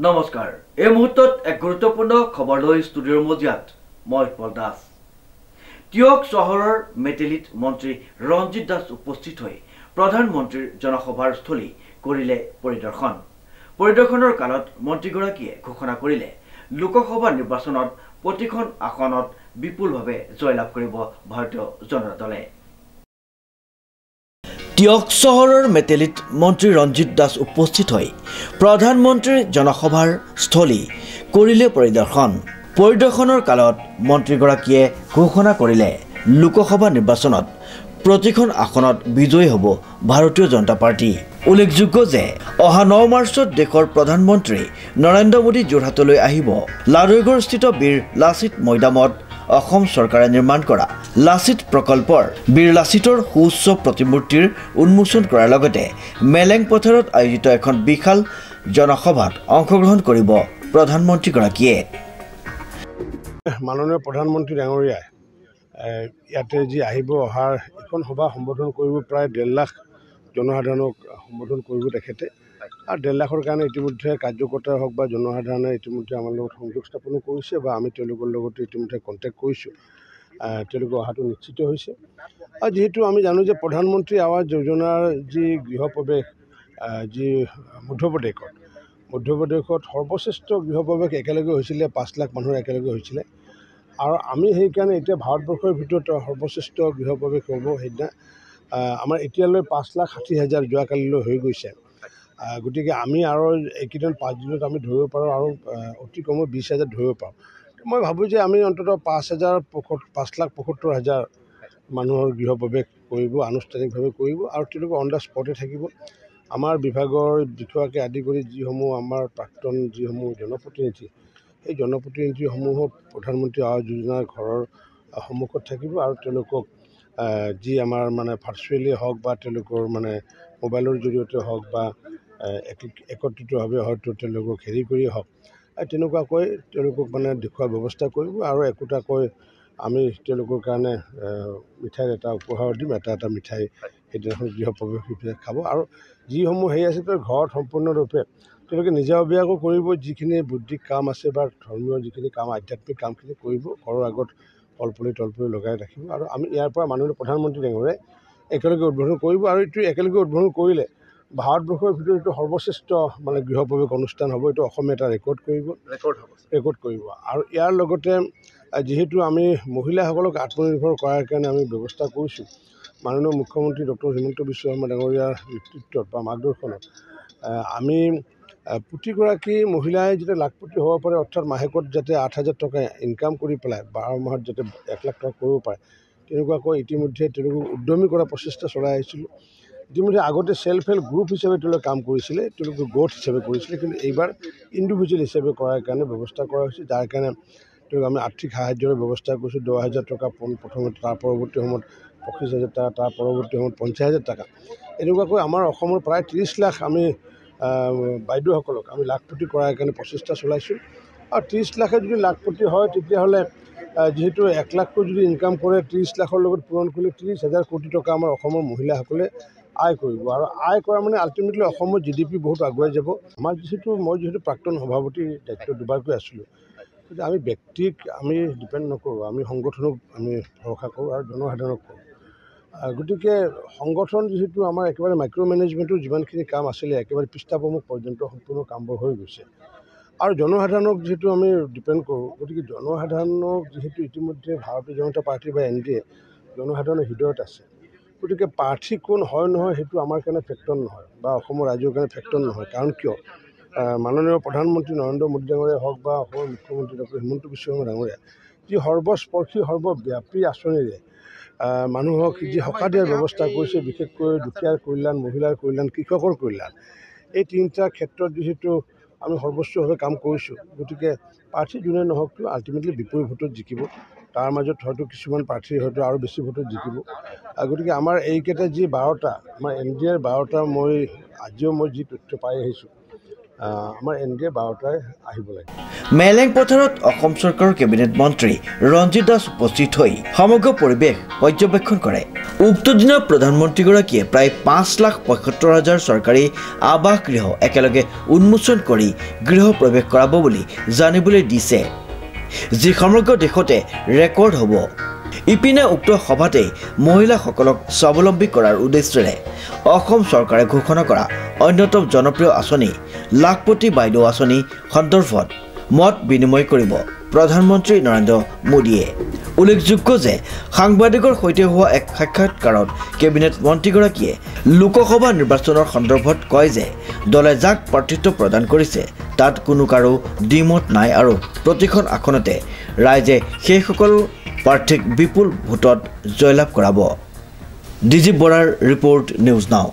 নমস্কাৰ এই মুহূৰ্তত এক গুৰুত্বপূৰ্ণ খবৰ লৈ ষ্টুডিঅ'ৰ মজিয়াত মই উৎপল দাস টিয়ক চহৰৰ মেটেলিত মন্ত্ৰী ৰঞ্জিত দাস উপস্থিত হৈ প্ৰধানমন্ত্ৰীৰ জনসভাৰ স্থলী কৰিলে পৰিদৰ্শনৰ কালত মন্ত্ৰীগৰাকীয়ে ঘোষণা কৰিলে লোকসভা নিৰ্বাচনত প্ৰতিখন আসনত বিপুলভাৱে জয়লাভ কৰিব ভাৰতীয় জনতা দলে টিয়ক চহৰৰ মেটেলিত মন্ত্ৰী ৰঞ্জিত দাস উপস্থিত হৈ প্ৰধানমন্ত্ৰীৰ জনসভাৰ স্থলী কৰিলে পৰিদৰ্শনৰ কালত মন্ত্ৰীগৰাকীয়ে ঘোষণা কৰিলে লোকসভা নিৰ্বাচনত প্ৰতিখন আসনত বিজয়ী হ'ব ভাৰতীয় জনতা পাৰ্টি উল্লেখযোগ্য যে অহা 9 মাৰ্চত দেশৰ প্ৰধানমন্ত্ৰী নৰেন্দ্ৰ মোদী যোৰহাটলৈ আহিব লাৰৈগড়স্থিত বীৰ লাচিত মৈদামত অসম চৰকাৰে নিৰ্মাণ কৰা লাচিত প্ৰকল্পৰ বীৰ লাচিতৰ সুউচ্চ প্ৰতিমূৰ্তিৰ উন্মোচন কৰাৰ লগতে মেলেং পথাৰত আয়োজিত এখন বিশাল জনসভাত অংশগ্ৰহণ কৰিব প্ৰধানমন্ত্ৰীগৰাকীয়ে মাননীয় প্ৰধানমন্ত্ৰী ডাঙৰীয়াই ইয়াতে যি আহিব অহাৰ এখন সভা সম্বোধন কৰিব প্ৰায় 1.5 লাখ জনসাধাৰণক সম্বোধন কৰিব তেখেতে আৰু 1.5 লাখৰ কাৰণে ইতিমধ্যে কাৰ্যকৰ্তা হওক বা জনসাধাৰণে ইতিমধ্যে আমাৰ লগত সংযোগ স্থাপন কৰিছে বা আমি তেওঁলোকৰ লগত ইতিমধ্যে কণ্টেক্ট কৰিছোঁ তেওঁলোকে অহাটো নিশ্চিত হৈছে আৰু যেহেতু আমি জানো যে প্ৰধানমন্ত্ৰী আৱাস যোজনাৰ যি গৃহপ্ৰৱেশ যি মধ্যপ্ৰদেশত সৰ্বশ্ৰেষ্ঠ গৃহপ্ৰৱেশ একেলগে হৈছিলে 5 লাখ মানুহৰ একেলগে হৈছিলে আৰু আমি সেইকাৰণে এতিয়া ভাৰতবৰ্ষৰ ভিতৰত সৰ্বশ্ৰেষ্ঠ গৃহপ্ৰৱেশ হ'ব সেইদিনা আমাৰ এতিয়ালৈ 5,60,000 যোৱাকালিলৈ হৈ গৈছে গতিকে আমি আৰু এইকেইদিন 5 দিনত আমি ধৰিব পাৰোঁ আৰু অতি কমেও 20,000 ধৰিব পাৰোঁ মই ভাবোঁ যে আমি অন্ততঃ 5,75,000 মানুহৰ গৃহপ্ৰৱেশ কৰিব আনুষ্ঠানিকভাৱে কৰিব আৰু তেওঁলোকে অন দ্য স্পটে থাকিব আমাৰ বিভাগৰ বিষয়াকে আদি কৰি যিসমূহ আমাৰ প্ৰাক্তন যিসমূহ জনপ্ৰতিনিধি এই জনপ্ৰতিনিধিসমূহক প্ৰধানমন্ত্ৰী আৱাস যোজনাৰ ঘৰৰ সন্মুখত থাকিব আৰু তেওঁলোকক যি আমাৰ মানে ভাৰ্চুৱেলি হওক বা তেওঁলোকৰ মানে মোবাইলৰ জৰিয়তে হওক বা একত্ৰিতভাৱে হয়তো তেওঁলোকক হেৰি কৰিয়ে হওক তেনেকুৱাকৈ তেওঁলোকক মানে দেখুওৱাৰ ব্যৱস্থা কৰিব আৰু একোটাকৈ আমি তেওঁলোকৰ কাৰণে মিঠাইৰ এটা উপহাৰ দিম এটা মিঠাই সেইদিনাখন গৃহপ্ৰৱেশ খাব আৰু যিসমূহ হেৰি আছে তেওঁ ঘৰত সম্পূৰ্ণৰূপে তেওঁলোকে নিজাববীয়াকৈ কৰিব যিখিনি বৌদ্ধিক কাম আছে বা ধৰ্মীয় যিখিনি কাম আধ্যাত্মিক কামখিনি কৰিব ঘৰৰ আগত তলপলি লগাই ৰাখিব আৰু আমি ইয়াৰ পৰা মাননীয় প্ৰধানমন্ত্ৰী ডাঙৰীয়াই একেলগে উদ্বোধন কৰিব আৰু এইটো একেলগে উদ্বোধন কৰিলে ভাৰতবৰ্ষৰ ভিতৰত এইটো সৰ্বশ্ৰেষ্ঠ মানে গৃহপ্ৰৱেশ অনুষ্ঠান হ'ব এইটো অসমে এটা ৰেকৰ্ড কৰিব আৰু ইয়াৰ লগতে যিহেতু আমি মহিলাসকলক আত্মনিৰ্ভৰ কৰাৰ কাৰণে আমি ব্যৱস্থা কৰিছোঁ মাননীয় মুখ্যমন্ত্ৰী ডক্টৰ হিমন্ত বিশ্ব শৰ্মা ডাঙৰীয়াৰ নেতৃত্বত বা মাৰ্গদৰ্শনত আমি প্ৰতিগৰাকী মহিলাই যাতে লাখপতি হ'ব পাৰে অৰ্থাৎ মাহেকত যাতে 8,000 টকা ইনকাম কৰি পেলাই 12 মাহত যাতে 1 লাখ টকা কৰিব পাৰে তেনেকুৱাকৈ ইতিমধ্যে তেওঁলোকক উদ্যমী কৰা প্ৰচেষ্টা চলাই আহিছিলোঁ ইতিমধ্যে আগতে চেল্ফ হেল্প গ্ৰুপ হিচাপে তেওঁলোকে কাম কৰিছিলে তেওঁলোকে গোট হিচাপে কৰিছিলে কিন্তু এইবাৰ ইণ্ডিভিজুৱেল হিচাপে কৰাৰ কাৰণে ব্যৱস্থা কৰা হৈছে যাৰ কাৰণে তেওঁলোক আমি আৰ্থিক সাহায্যৰ ব্যৱস্থা কৰিছোঁ 10,000 টকা প্ৰথমতে তাৰ পৰৱৰ্তী সময়ত 25,000 টকা তাৰ পৰৱৰ্তী সময়ত 50,000 টকা এনেকুৱাকৈ আমাৰ অসমৰ প্ৰায় 30 লাখ আমি বাইদেউসকলক আমি লাখপতি কৰাৰ কাৰণে প্ৰচেষ্টা চলাইছোঁ আৰু 30 লাখে যদি লাখপতি হয় তেতিয়াহ'লে যিহেতু 1 লাখকৈ যদি ইনকাম কৰে 30 লাখৰ লগত পূৰণ কৰিলে 30,000 কোটি টকা আমাৰ অসমৰ মহিলাসকলে আয় কৰিব আৰু আয় কৰা মানে আল্টিমেটলি অসমৰ GDP বহুত আগুৱাই যাব আমাৰ মই যিহেতু প্ৰাক্তন সভাপতি দায়িত্ব দুবাৰকৈ আছিলোঁ কিন্তু আমি ব্যক্তিক আমি ডিপেণ্ড নকৰোঁ আমি সংগঠনক আমি ভৰসা কৰোঁ আৰু জনসাধাৰণক কৰোঁ গতিকে সংগঠন যিহেতু আমাৰ একেবাৰে মাইক্ৰ' মেনেজমেণ্টৰ যিমানখিনি কাম আছিলে একেবাৰে পৃষ্ঠাপ্ৰমুখ পৰ্যন্ত সম্পূৰ্ণ কামবোৰ হৈ গৈছে আৰু জনসাধাৰণক যিহেতু আমি ডিপেণ্ড কৰোঁ গতিকে জনসাধাৰণক যিহেতু ইতিমধ্যে ভাৰতীয় জনতা পাৰ্টি বা NDA জনসাধাৰণৰ হৃদয়ত আছে গতিকে প্ৰাৰ্থী কোন হয় নহয় সেইটো আমাৰ কাৰণে ফেক্টৰ নহয় বা অসমৰ ৰাইজৰ কাৰণে ফেক্টৰ নহয় কাৰণ কিয় মাননীয় প্ৰধানমন্ত্ৰী নৰেন্দ্ৰ মোদী ডাঙৰীয়াই হওক বা অসমৰ মুখ্যমন্ত্ৰী ডক্টৰ হিমন্ত বিশ্ব শৰ্মা ডাঙৰীয়াই যি সৰ্বস্পৰ্শী সৰ্বব্যাপী আঁচনিৰে মানুহক যি সকাহ দিয়াৰ ব্যৱস্থা কৰিছে বিশেষকৈ দুখীয়াৰ কল্যাণ মহিলাৰ কল্যাণ কৃষকৰ কল্যাণ এই তিনিটা ক্ষেত্ৰত যিহেতু আমি সৰ্বোচ্চভাৱে কাম কৰিছোঁ গতিকে প্ৰাৰ্থী যোনে নহওক কিয় আল্টিমেটলি বিপুল ভোটত জিকিব তাৰ মাজত হয়তো কিছুমান প্ৰাৰ্থী হয়তো আৰু বেছি ভোটত জিকিব গতিকে আমাৰ এইকেইটা যি 12টা আমাৰ NDAৰ 12টা আজিও মই যি তথ্য পাই আহিছোঁ আমাৰ NDA 12টাই আহিব লাগে মেলেং পথাৰত অসম চৰকাৰৰ কেবিনেট মন্ত্ৰী ৰঞ্জিত দাস উপস্থিত হৈ সমগ্ৰ পৰিৱেশ পৰ্যবেক্ষণ কৰে। উক্ত দিনৰ প্ৰধানমন্ত্ৰীগৰাকীয়ে প্ৰায় 5,75,000 চৰকাৰী আৱাস গৃহ একেলগে উন্মোচন কৰি গৃহ প্ৰৱেশ কৰাব বুলি জানিবলৈ দিছে, যি সমগ্ৰ দেশতে ৰেকৰ্ড হ'ব। ইপিনে উক্ত সভাতে মহিলাসকলক স্বাৱলম্বী কৰাৰ উদ্দেশ্যেৰে অসম চৰকাৰে ঘোষণা কৰা অন্যতম জনপ্ৰিয় আঁচনি লাখপতি বাইদেউ আঁচনি সন্দৰ্ভত মত বিনিময় কৰিব প্ৰধানমন্ত্ৰী নৰেন্দ্ৰ মোদীয়ে। উল্লেখযোগ্য যে সাংবাদিকৰ সৈতে হোৱা এক সাক্ষাৎকাৰত কেবিনেট মন্ত্ৰীগৰাকীয়ে লোকসভা নিৰ্বাচনৰ সন্দৰ্ভত কয় যে দলে যাক প্ৰাৰ্থিত্ব প্ৰদান কৰিছে তাত কোনো কাৰো দ্বিমত নাই আৰু প্ৰতিখন আসনতে ৰাইজে সেইসকল প্ৰাৰ্থীক বিপুল ভোটত জয়লাভ কৰাব। ডিজি বৰাৰ ৰিপৰ্ট, নিউজ নাও।